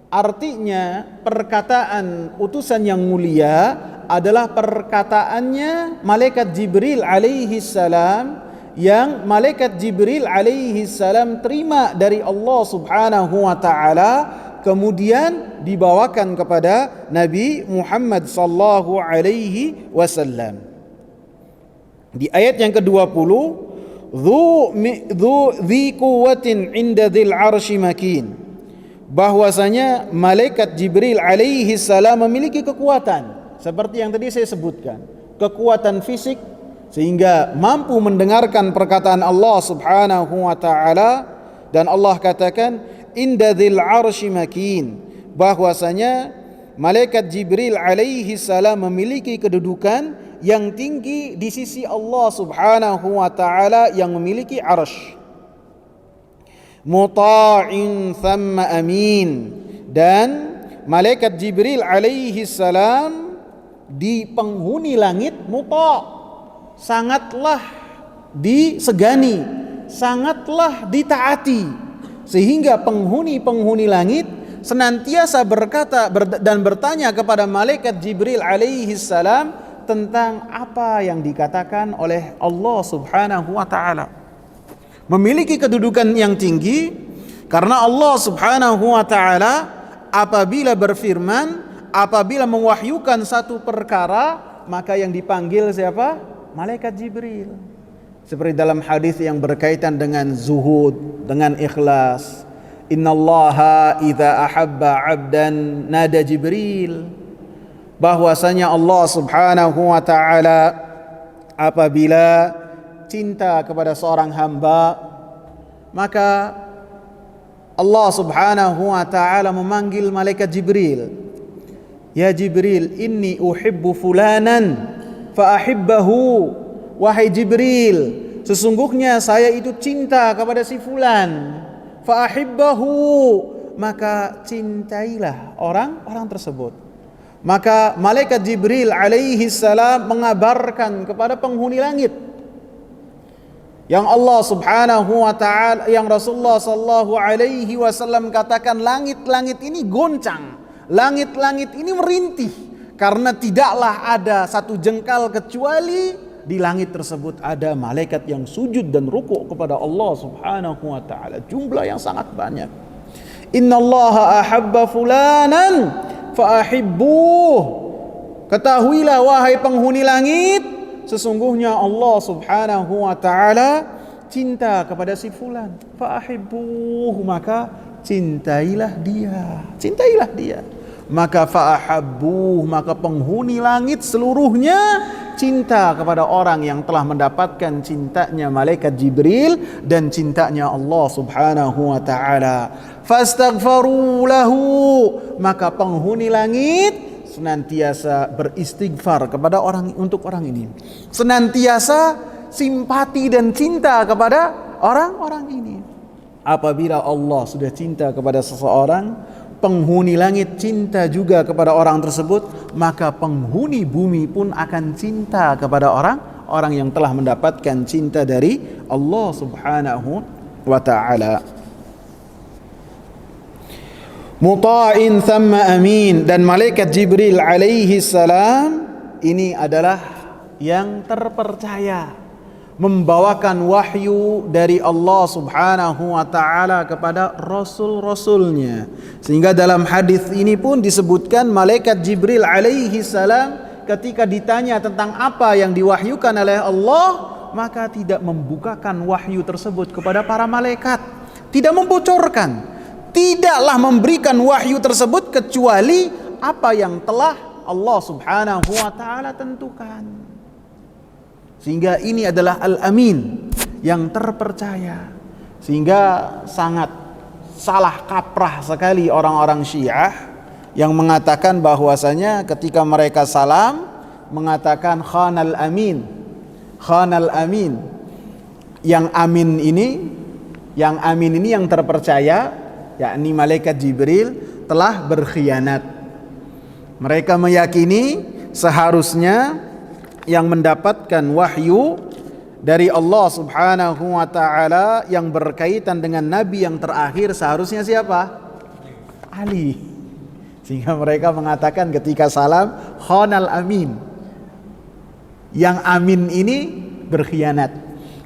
Speaker 1: Artinya perkataan utusan yang mulia adalah perkataannya malaikat Jibril alaihi salam, yang malaikat Jibril alaihi salam terima dari Allah Subhanahu wa taala, kemudian dibawakan kepada Nabi Muhammad sallallahu alaihi wasallam. Di ayat yang ke-20, dzi quwwatin 'inda dzil 'arsy makin, bahwasanya malaikat Jibril alaihi salam memiliki kekuatan seperti yang tadi saya sebutkan, kekuatan fisik sehingga mampu mendengarkan perkataan Allah Subhanahu wa taala. Dan Allah katakan inda dzil 'arsy makin, bahwasanya malaikat Jibril alaihi salam memiliki kedudukan yang tinggi di sisi Allah Subhanahu wa taala yang memiliki arsy. Muta'in thamma amin, dan malaikat Jibril alaihi salam di penghuni langit muta', sangatlah disegani, sangatlah ditaati. sehingga penghuni-penghuni langit senantiasa berkata dan bertanya kepada malaikat Jibril alaihi salam tentang apa yang dikatakan oleh Allah Subhanahu wa taala. Memiliki kedudukan yang tinggi karena Allah Subhanahu wa taala apabila berfirman, apabila mewahyukan satu perkara, maka yang dipanggil siapa? Malaikat Jibril. Seperti dalam hadis yang berkaitan dengan zuhud, dengan ikhlas. Innallaha idza ahabba 'abdan nada Jibril. Bahwasanya Allah Subhanahu wa taala apabila cinta kepada seorang hamba, maka Allah Subhanahu wa taala memanggil malaikat Jibril. Ya Jibril, inni uhibbu fulanan fa ahibbahu. Wahai Jibril, sesungguhnya saya itu cinta kepada si fulan. Fa ahibbahu, maka cintailah orang tersebut. Maka malaikat Jibril alaihi salam mengabarkan kepada penghuni langit yang Allah Subhanahu wa taala, yang Rasulullah sallallahu alaihi wasallam katakan, langit-langit ini goncang, langit-langit ini merintih, karena tidaklah ada satu jengkal kecuali di langit tersebut ada malaikat yang sujud dan rukuk kepada Allah Subhanahu wa taala, jumlah yang sangat banyak. Innallaha ahabba fulanan fa ahibbuh. Ketahuilah wahai penghuni langit, sesungguhnya Allah Subhanahu wa taala cinta kepada si fulan. Fa ahibbuh, maka cintailah dia. Cintailah dia. Maka fa ahabbuh, maka penghuni langit seluruhnya cinta kepada orang yang telah mendapatkan cintanya malaikat Jibril dan cintanya Allah Subhanahu wa taala. Fastaghfaru lahu, maka penghuni langit senantiasa beristighfar kepada untuk orang ini. Senantiasa simpati dan cinta kepada orang-orang ini. Apabila Allah sudah cinta kepada seseorang, penghuni langit cinta juga kepada orang tersebut, maka penghuni bumi pun akan cinta kepada orang yang telah mendapatkan cinta dari Allah Subhanahu wa taala. Muta'in thamma amin. Dan malaikat Jibril alaihi salam ini adalah yang terpercaya, membawakan wahyu dari Allah Subhanahu wa taala kepada rasul-rasulnya. Sehingga dalam hadis ini pun disebutkan malaikat Jibril alaihi salam ketika ditanya tentang apa yang diwahyukan oleh Allah, maka tidak membukakan wahyu tersebut kepada para malaikat, tidak membocorkan, tidaklah memberikan wahyu tersebut kecuali apa yang telah Allah Subhanahu wa taala tentukan. Sehingga ini adalah al-amin, yang terpercaya. Sehingga sangat salah kaprah sekali orang-orang Syiah yang mengatakan bahwasanya ketika mereka salam mengatakan khanal amin. Khanal amin. Yang amin ini yang terpercaya, yakni malaikat Jibril telah berkhianat. Mereka meyakini seharusnya yang mendapatkan wahyu dari Allah Subhanahu wa taala yang berkaitan dengan nabi yang terakhir seharusnya siapa? Ali. Sehingga mereka mengatakan ketika salam khanal amin. Yang amin ini berkhianat.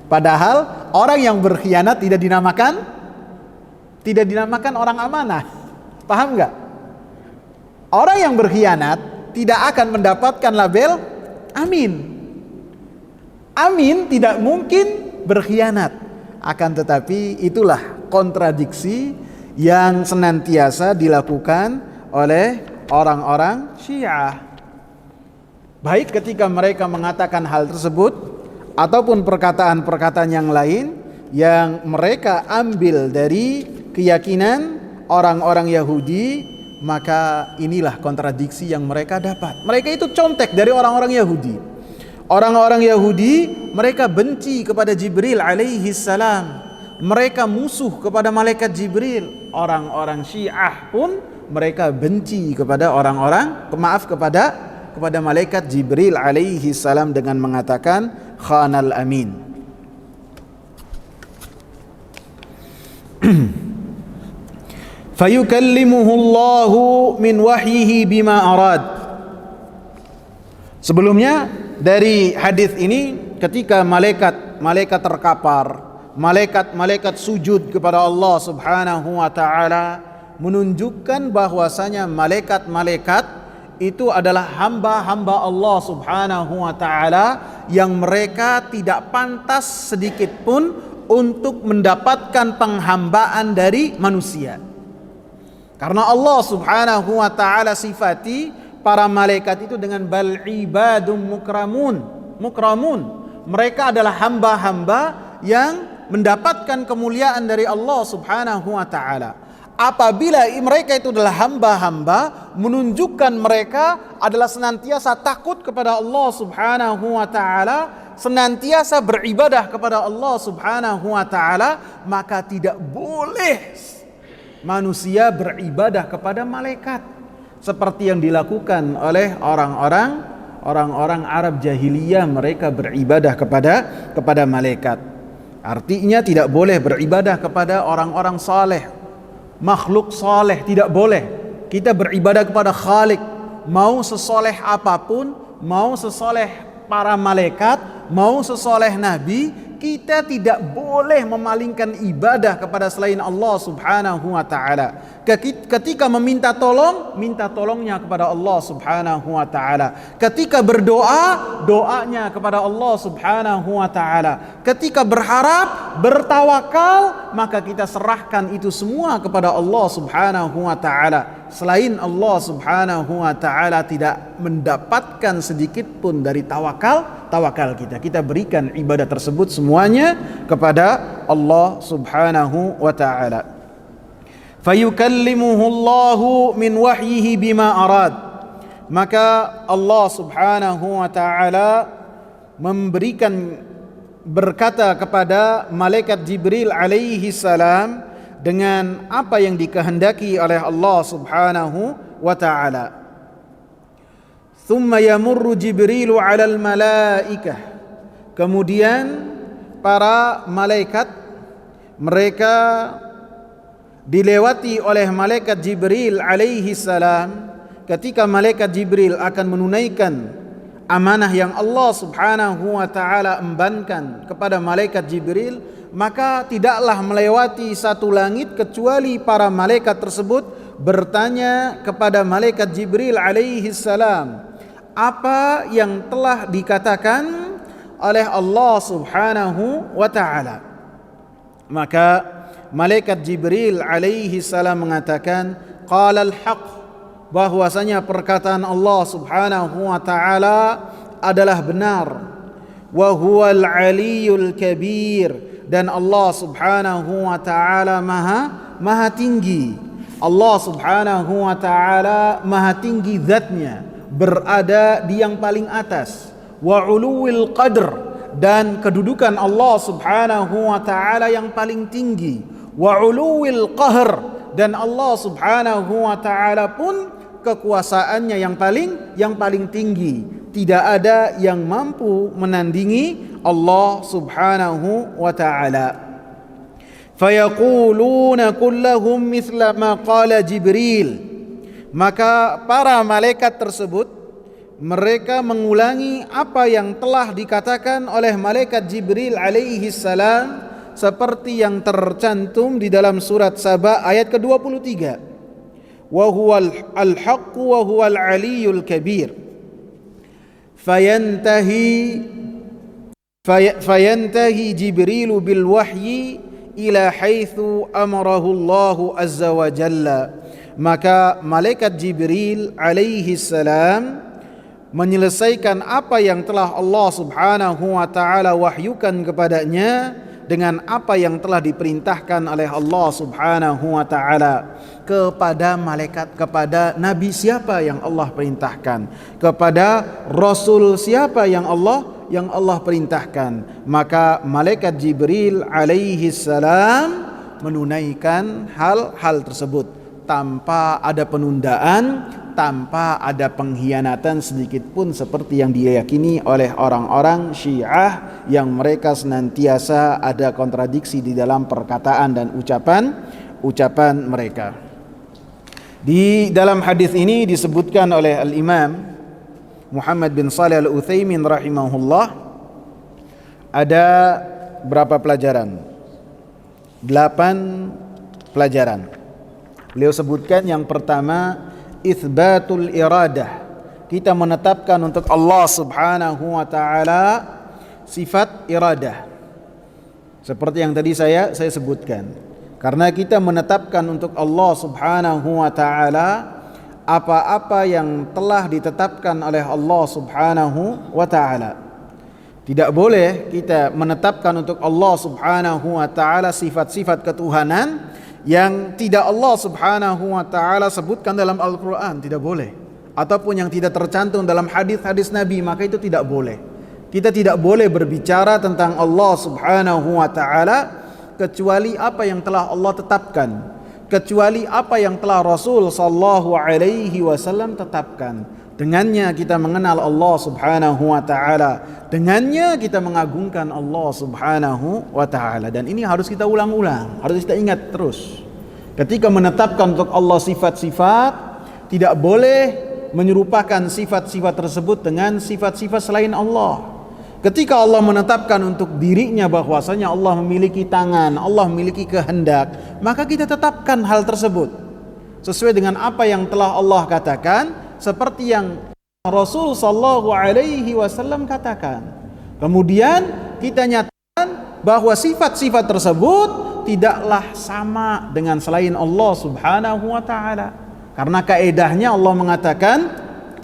Speaker 1: Padahal orang yang berkhianat tidak dinamakan orang amanah. Paham enggak? Orang yang berkhianat tidak akan mendapatkan label amin. Amin tidak mungkin berkhianat. Akan tetapi itulah kontradiksi yang senantiasa dilakukan oleh orang-orang Syiah. Baik ketika mereka mengatakan hal tersebut ataupun perkataan-perkataan yang lain yang mereka ambil dari keyakinan orang-orang Yahudi, maka inilah kontradiksi yang mereka dapat. Mereka itu contek dari orang-orang Yahudi. Orang-orang Yahudi mereka benci kepada Jibril alaihi salam. Mereka musuh kepada malaikat Jibril. Orang-orang Syiah pun mereka benci kepada kepada malaikat Jibril alaihi salam dengan mengatakan khanal amin. fayukallimuhu Allahu min wahyihi bima arad. Sebelumnya dari hadis ini, ketika malaikat terkapar, malaikat sujud kepada Allah Subhanahu wa taala, menunjukkan bahwasanya malaikat-malaikat itu adalah hamba-hamba Allah Subhanahu wa taala yang mereka tidak pantas sedikit pun untuk mendapatkan penghambaan dari manusia. Karena Allah Subhanahu wa taala sifati para malaikat itu dengan bal ibadum mukramun. Mereka adalah hamba-hamba yang mendapatkan kemuliaan dari Allah Subhanahu wa taala. Apabila mereka itu adalah hamba-hamba, menunjukkan mereka adalah senantiasa takut kepada Allah Subhanahu wa taala, senantiasa beribadah kepada Allah Subhanahu wa taala, maka tidak boleh manusia beribadah kepada malaikat seperti yang dilakukan oleh orang-orang Arab jahiliyah. Mereka beribadah kepada malaikat. Artinya tidak boleh beribadah kepada orang-orang saleh, makhluk saleh, tidak boleh. Kita beribadah kepada Khalik, mau sesoleh apapun, mau sesoleh para malaikat, mau sesoleh nabi, kita tidak boleh memalingkan ibadah kepada selain Allah Subhanahu wa taala. Ketika meminta tolong, minta tolongnya kepada Allah Subhanahu wa taala. Ketika berdoa, doanya kepada Allah Subhanahu wa taala. Ketika berharap, bertawakal, maka kita serahkan itu semua kepada Allah Subhanahu wa taala. Selain Allah Subhanahu wa taala tidak mendapatkan sedikit pun dari tawakal kita. Kita berikan ibadah tersebut semuanya kepada Allah Subhanahu wa taala. Fayukallimuhu Allahu min wahyihi bima arad. Maka Allah Subhanahu wa taala berkata kepada malaikat Jibril alaihi salam dengan apa yang dikehendaki oleh Allah Subhanahu wa taala. Thumma yamurru Jibrilu 'alal malaikah. Kemudian para malaikat mereka dilewati oleh malaikat Jibril alaihi salam. Ketika malaikat Jibril akan menunaikan amanah yang Allah Subhanahu wa taala embankan kepada malaikat Jibril, maka tidaklah melewati satu langit kecuali para malaikat tersebut bertanya kepada malaikat Jibril alaihi salam apa yang telah dikatakan oleh Allah Subhanahu wa taala. Maka malaikat Jibril alaihi salam mengatakan, qala al-haq, bahwasanya perkataan Allah Subhanahu wa taala adalah benar, wa huwal aliyyul kabir, dan Allah Subhanahu wa taala maha tinggi. Allah Subhanahu wa taala maha tinggi zatnya, berada di yang paling atas. Wa uluwil qadr, dan kedudukan Allah Subhanahu wa taala yang paling tinggi. Wa uluwil qahr, dan Allah Subhanahu wa taala pun kekuasaannya yang paling tinggi. Tidak ada yang mampu menandingi Allah Subhanahu wa taala. Fayaquluna kullahum mithla ma qala Jibril. Maka para malaikat tersebut mereka mengulangi apa yang telah dikatakan oleh malaikat Jibril alaihi salam, seperti yang tercantum di dalam surat Saba ayat ke-23. Wa huwal al-haqq wa huwal aliyyul kabir. Fayantahi Jibril bil wahyi ila haitsu amarahu Allah azza wa jalla. Maka malaikat Jibril alaihi salam menyelesaikan apa yang telah Allah Subhanahu wa taala wahyukan kepadanya dengan apa yang telah diperintahkan oleh Allah Subhanahu wa taala kepada malaikat, kepada nabi siapa yang Allah perintahkan, kepada rasul siapa yang Allah perintahkan. Maka malaikat Jibril alaihi salam menunaikan hal-hal tersebut tanpa ada penundaan, tanpa ada pengkhianatan sedikit pun, seperti yang diyakini oleh orang-orang Syiah yang mereka senantiasa ada kontradiksi di dalam perkataan dan ucapan mereka. Di dalam hadis ini disebutkan oleh Al-Imam Muhammad bin Shalih Al-Utsaimin rahimahullah, ada berapa pelajaran? 8 pelajaran. Beliau sebutkan yang pertama, itsbatul iradah. Kita menetapkan untuk Allah Subhanahu wa taala sifat iradah. Seperti yang tadi saya sebutkan. Karena kita menetapkan untuk Allah Subhanahu wa taala apa-apa yang telah ditetapkan oleh Allah Subhanahu wa taala. Tidak boleh kita menetapkan untuk Allah Subhanahu wa taala sifat-sifat ketuhanan yang tidak Allah Subhanahu wa taala sebutkan dalam Al-Qur'an, tidak boleh. Ataupun yang tidak tercantum dalam hadis-hadis Nabi, maka itu tidak boleh. Kita tidak boleh berbicara tentang Allah Subhanahu wa taala kecuali apa yang telah Allah tetapkan, kecuali apa yang telah Rasul sallallahu alaihi wasallam tetapkan. Dengannya kita mengenal Allah Subhanahu wa taala, dengannya kita mengagungkan Allah Subhanahu wa taala. Dan ini harus kita ulang-ulang, harus kita ingat terus. Ketika menetapkan untuk Allah sifat-sifat, tidak boleh menyerupakan sifat-sifat tersebut dengan sifat-sifat selain Allah. Ketika Allah menetapkan untuk dirinya bahwasanya Allah memiliki tangan, Allah memiliki kehendak, maka kita tetapkan hal tersebut sesuai dengan apa yang telah Allah katakan, seperti yang Rasul sallallahu alaihi wasallam katakan. Kemudian kita nyatakan bahwa sifat-sifat tersebut tidaklah sama dengan selain Allah Subhanahu wa taala. Karena kaedahnya Allah mengatakan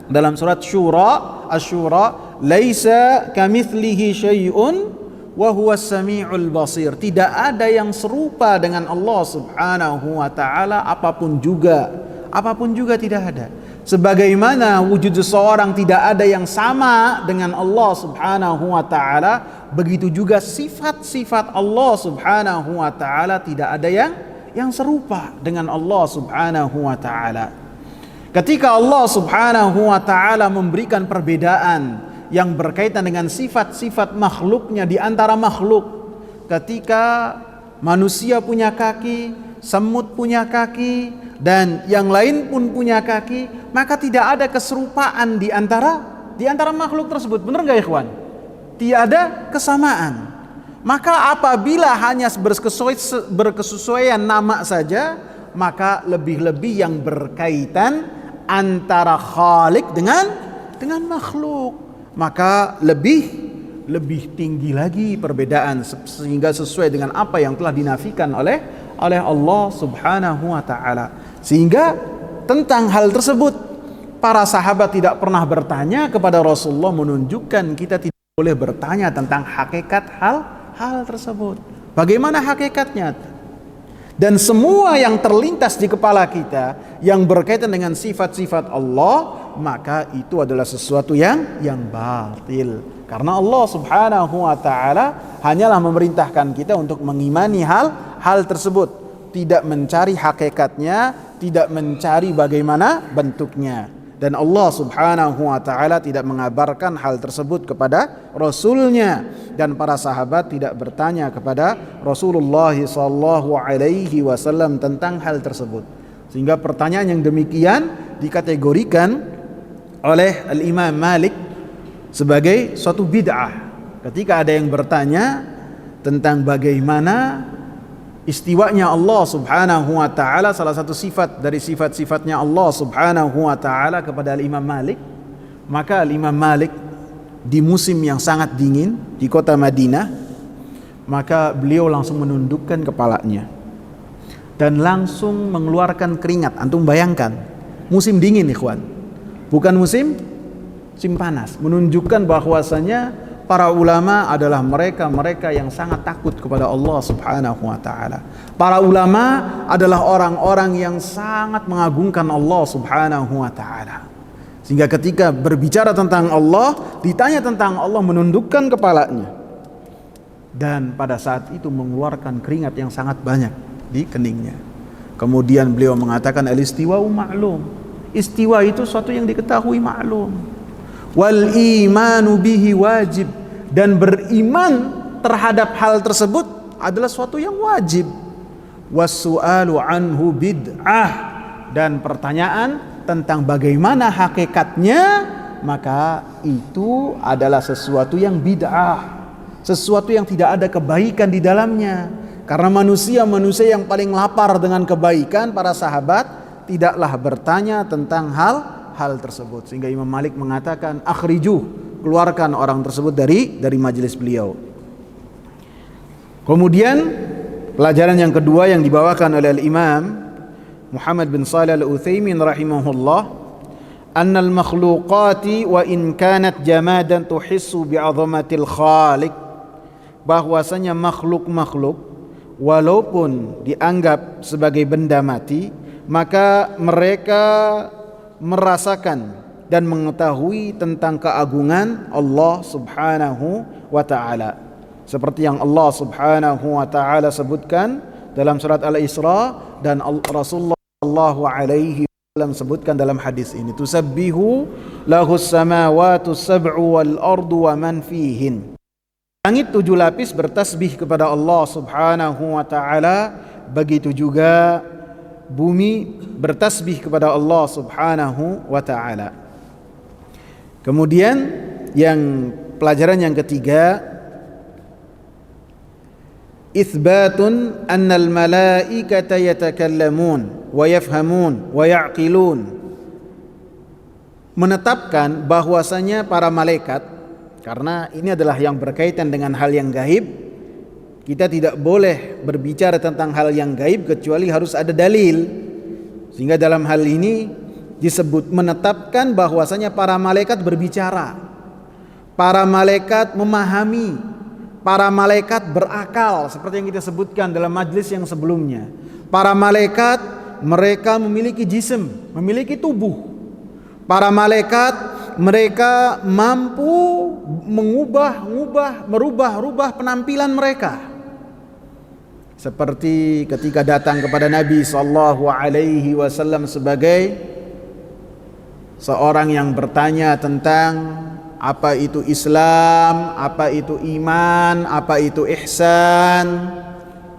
Speaker 1: dalam surat Asy-Syura, laisa kamitslihi syai'un wa huwas samiul basir. Tidak ada yang serupa dengan Allah Subhanahu wa taala apapun juga tidak ada. Sebagaimana wujud seseorang tidak ada yang sama dengan Allah Subhanahu wa taala, begitu juga sifat-sifat Allah Subhanahu wa taala tidak ada yang serupa dengan Allah Subhanahu wa taala. Ketika Allah Subhanahu wa taala memberikan perbedaan yang berkaitan dengan sifat-sifat makhluknya di antara makhluk, ketika manusia punya kaki, semut punya kaki, dan yang lain pun punya kaki, maka tidak ada keserupaan di antara makhluk tersebut. Benar nggak ikhwan? Tiada kesamaan. Maka apabila hanya berkesesuaian nama saja, maka lebih-lebih yang berkaitan antara Khalik dengan makhluk, maka lebih tinggi lagi perbedaan sehingga sesuai dengan apa yang telah dinafikan oleh Allah Subhanahu wa taala. Sehingga tentang hal tersebut para sahabat tidak pernah bertanya kepada Rasulullah, menunjukkan kita tidak boleh bertanya tentang hakikat hal tersebut. Bagaimana hakikatnya? Dan semua yang terlintas di kepala kita yang berkaitan dengan sifat-sifat Allah, maka itu adalah sesuatu yang batil. Karena Allah Subhanahu wa taala hanyalah memerintahkan kita untuk mengimani hal tersebut, tidak mencari hakikatnya, tidak mencari bagaimana bentuknya. Dan Allah Subhanahu wa taala tidak mengabarkan hal tersebut kepada Rasulnya, dan para sahabat tidak bertanya kepada Rasulullah sallallahu alaihi wasallam tentang hal tersebut. Sehingga pertanyaan yang demikian dikategorikan oleh Al-Imam Malik sebagai suatu bid'ah. Ketika ada yang bertanya tentang bagaimana istiwanya Allah Subhanahu wa taala, salah satu sifat dari sifat-sifatnya Allah Subhanahu wa taala, kepada Imam Malik, maka Imam Malik di musim yang sangat dingin di kota Madinah, maka beliau langsung menundukkan kepalanya dan langsung mengeluarkan keringat. Antum bayangkan, musim dingin ikhwan, bukan musim panas, menunjukkan bahwasanya para ulama adalah mereka yang sangat takut kepada Allah Subhanahu wa taala. Para ulama adalah orang-orang yang sangat mengagungkan Allah Subhanahu wa taala. Sehingga ketika berbicara tentang Allah, ditanya tentang Allah, menundukkan kepalanya. Dan pada saat itu mengeluarkan keringat yang sangat banyak di keningnya. Kemudian beliau mengatakan al-istiwa'u ma'lum. Istiwa itu suatu yang diketahui, maklum. Wal imanu bihi wajib, dan beriman terhadap hal tersebut adalah suatu yang wajib. Wassu'alu anhu bid'ah, dan pertanyaan tentang bagaimana hakikatnya, maka itu adalah sesuatu yang bid'ah, sesuatu yang tidak ada kebaikan di dalamnya. Karena manusia yang paling lapar dengan kebaikan, para sahabat tidaklah bertanya tentang hal tersebut. Sehingga Imam Malik mengatakan, akhrijuh, keluarkan orang tersebut dari majelis beliau. Kemudian pelajaran yang kedua yang dibawakan oleh Imam Muhammad bin Shalih Al-Utsaimin rahimahullah, annal makhluqati wa in kanat jamadan tuhissu bi'azamatil khaliq, bahwasanya makhluk-makhluk walaupun dianggap sebagai benda mati, maka mereka merasakan dan mengetahui tentang keagungan Allah Subhanahu wa ta'ala, seperti yang Allah Subhanahu wa ta'ala sebutkan dalam surat Al-Isra dan Rasulullah sallallahu alaihi wasallam sebutkan dalam hadis ini, tusabbihu lahus samawati sab'u wal ardu wa man fihin. Langit 7 lapis bertasbih kepada Allah Subhanahu wa ta'ala, begitu juga bumi bertasbih kepada Allah Subhanahu wa ta'ala. Kemudian yang pelajaran yang ketiga, itsbatun annal malaikata yatakallamun wa yafhamun wa ya'qilun, menetapkan bahwasanya para malaikat, karena ini adalah yang berkaitan dengan hal yang gaib, kita tidak boleh berbicara tentang hal yang gaib kecuali harus ada dalil. Sehingga dalam hal ini disebut menetapkan bahwasanya para malaikat berbicara, para malaikat memahami, para malaikat berakal, seperti yang kita sebutkan dalam majlis yang sebelumnya. Para malaikat mereka memiliki jism, memiliki tubuh. Para malaikat mereka mampu merubah penampilan mereka. Seperti ketika datang kepada Nabi sallallahu alaihi wasallam sebagai seorang yang bertanya tentang apa itu Islam, apa itu iman, apa itu ihsan,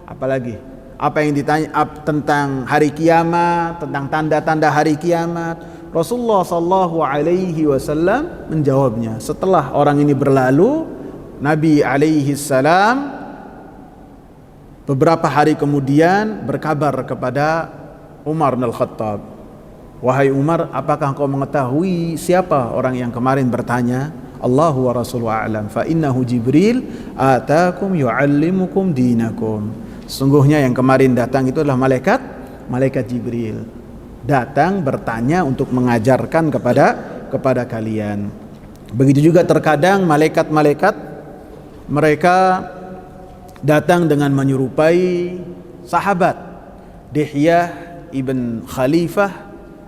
Speaker 1: apalagi apa yang ditanya tentang hari kiamat, tentang tanda-tanda hari kiamat. Rasulullah sallallahu alaihi wasallam menjawabnya. Setelah orang ini berlalu, Nabi alaihi salam beberapa hari kemudian berkabar kepada Umar bin Al-Khattab, wahai Umar, apakah engkau mengetahui siapa orang yang kemarin bertanya? Allahu wa rasuluhu a'lam, fa innahu Jibril atakum yu'allimukum dinakum. Sungguhnya yang kemarin datang itu adalah malaikat Jibril, datang bertanya untuk mengajarkan kepada kalian. Begitu juga terkadang malaikat-malaikat mereka datang dengan menyerupai sahabat. Dihyah ibn Khalifah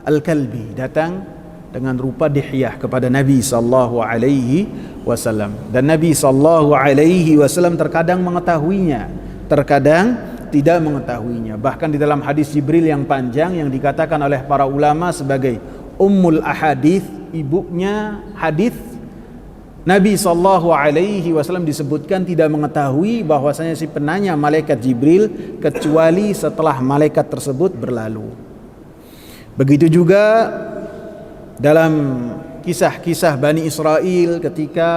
Speaker 1: Al-Kalbi datang dengan rupa Dihyah kepada Nabi sallallahu alaihi wasallam, dan Nabi sallallahu alaihi wasallam terkadang mengetahuinya, terkadang tidak mengetahuinya. Bahkan di dalam hadis Jibril yang panjang yang dikatakan oleh para ulama sebagai ummul ahadits, ibunya hadis, Nabi sallallahu alaihi wasallam disebutkan tidak mengetahui bahwasanya si penanya malaikat Jibril kecuali setelah malaikat tersebut berlalu. Begitu juga dalam kisah-kisah Bani Israel, ketika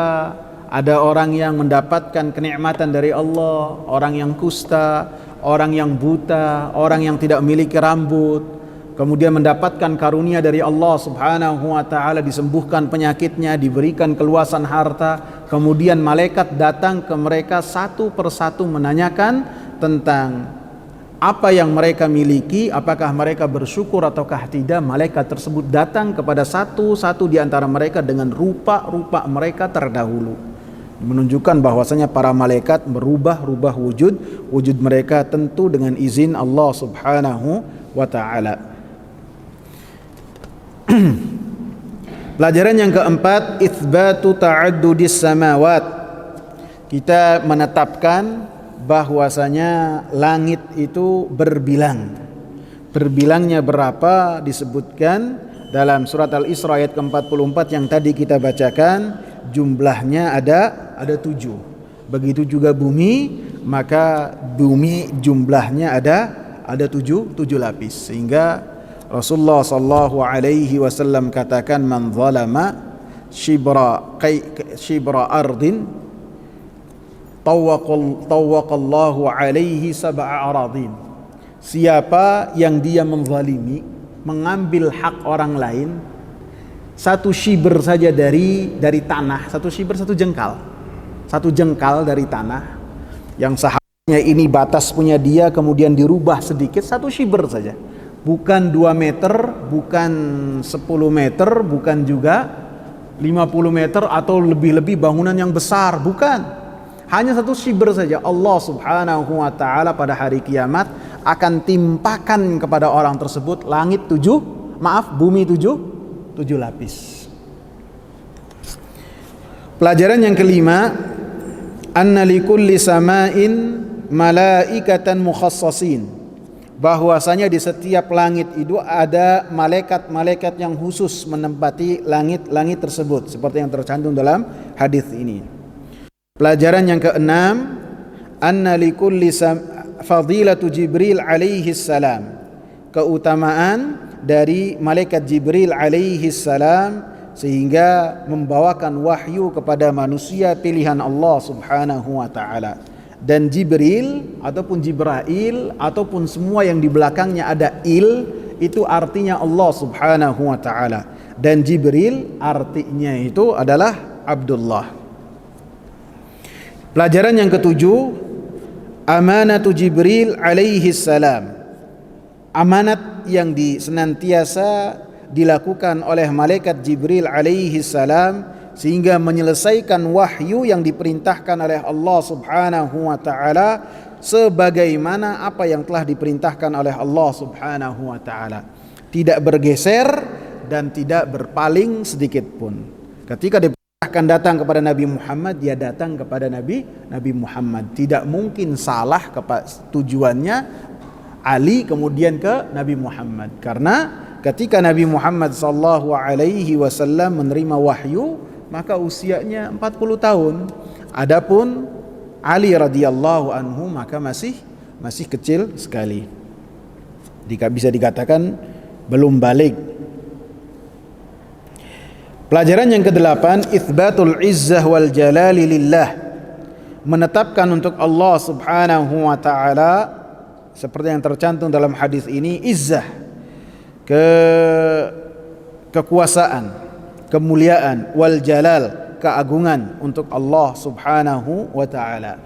Speaker 1: ada orang yang mendapatkan kenikmatan dari Allah, orang yang kusta, orang yang buta, orang yang tidak memiliki rambut, kemudian mendapatkan karunia dari Allah Subhanahu wa ta'ala, disembuhkan penyakitnya, diberikan keluasan harta, kemudian malaikat datang ke mereka satu persatu menanyakan tentang apa yang mereka miliki, apakah mereka bersyukur ataukah tidak. Malaikat tersebut datang kepada satu-satu di antara mereka dengan rupa-rupa mereka terdahulu, menunjukkan bahwasanya para malaikat merubah-rubah wujud mereka tentu dengan izin Allah Subhanahu wa ta'ala. Pelajaran yang keempat, itsbatu ta'addudis samawat. Kita menetapkan bahwasanya langit itu berbilang. Berbilangnya berapa disebutkan dalam surat Al-Isra ayat ke-44 yang tadi kita bacakan. Jumlahnya ada 7. Begitu juga bumi, maka bumi jumlahnya ada 7 lapis. Sehingga Rasulullah sallallahu alaihi wasallam katakan, man zalama shibra ardin tawwaqallahu alaihi sab'a aradin. Siapa yang dia menzalimi, mengambil hak orang lain, satu shibr saja dari tanah, satu shibr satu jengkal dari tanah, yang seharusnya ini batas punya dia, kemudian dirubah sedikit, satu shibr saja. Bukan 2 meter, bukan 10 meter, bukan juga 50 meter atau lebih-lebih bangunan yang besar, bukan. Hanya satu shibr saja. Allah subhanahu wa ta'ala pada hari kiamat akan timpakan kepada orang tersebut bumi tujuh lapis. Pelajaran yang kelima, anna likulli sama'in malaikatan mukhassasin. Bahwasanya di setiap langit itu ada malaikat-malaikat yang khusus menempati langit-langit tersebut, seperti yang tercantum dalam hadis ini. Pelajaran yang keenam, anna likulli fadilatu Jibril alaihi salam. Keutamaan dari malaikat Jibril alaihi salam sehingga membawakan wahyu kepada manusia pilihan Allah subhanahu wa ta'ala. Dan Jibril ataupun Jibrail ataupun semua yang di belakangnya ada itu artinya Allah subhanahu wa ta'ala. Dan Jibril artinya itu adalah Abdullah. Pelajaran yang ketujuh, amanatu Jibril alaihi salam. Amanat yang senantiasa dilakukan oleh malaikat Jibril alaihi salam sehingga menyelesaikan wahyu yang diperintahkan oleh Allah subhanahu wa ta'ala sebagaimana apa yang telah diperintahkan oleh Allah subhanahu wa ta'ala, tidak bergeser dan tidak berpaling sedikit pun. Ketika diperintahkan datang kepada Nabi Muhammad, dia datang kepada Nabi Muhammad. Tidak mungkin salah tujuannya Ali kemudian ke Nabi Muhammad, karena ketika Nabi Muhammad sallallahu alaihi wasallam menerima wahyu, maka usianya 40 tahun. Adapun Ali radhiyallahu anhu maka masih kecil sekali. Bisa dikatakan belum balik. Pelajaran yang kedelapan, itsbatul izzah wal jalali lillah. Menetapkan untuk Allah subhanahu wa ta'ala seperti yang tercantum dalam hadis ini, izzah, kekuasaan, kemuliaan, wal jalal, keagungan untuk Allah subhanahu wa ta'ala.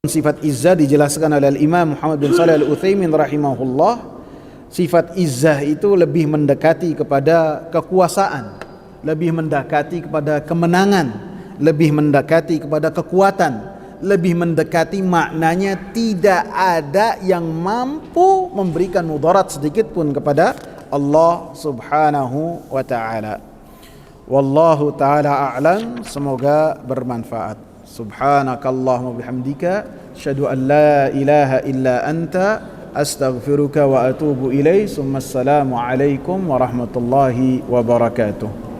Speaker 1: Sifat izzah dijelaskan oleh Imam Muhammad bin Shalih Al-Utsaimin rahimahullah. Sifat izzah itu lebih mendekati kepada kekuasaan, lebih mendekati kepada kemenangan, lebih mendekati kepada kekuatan, lebih mendekati maknanya tidak ada yang mampu memberikan mudarat sedikit pun kepada Allah subhanahu wa ta'ala. Wallahu ta'ala a'lam. Semoga bermanfaat. Subhanakallahumma bihamdika asyhadu an la ilaha illa anta astaghfiruka wa atubu ilaik. Assalamu alaikum warahmatullahi wabarakatuh.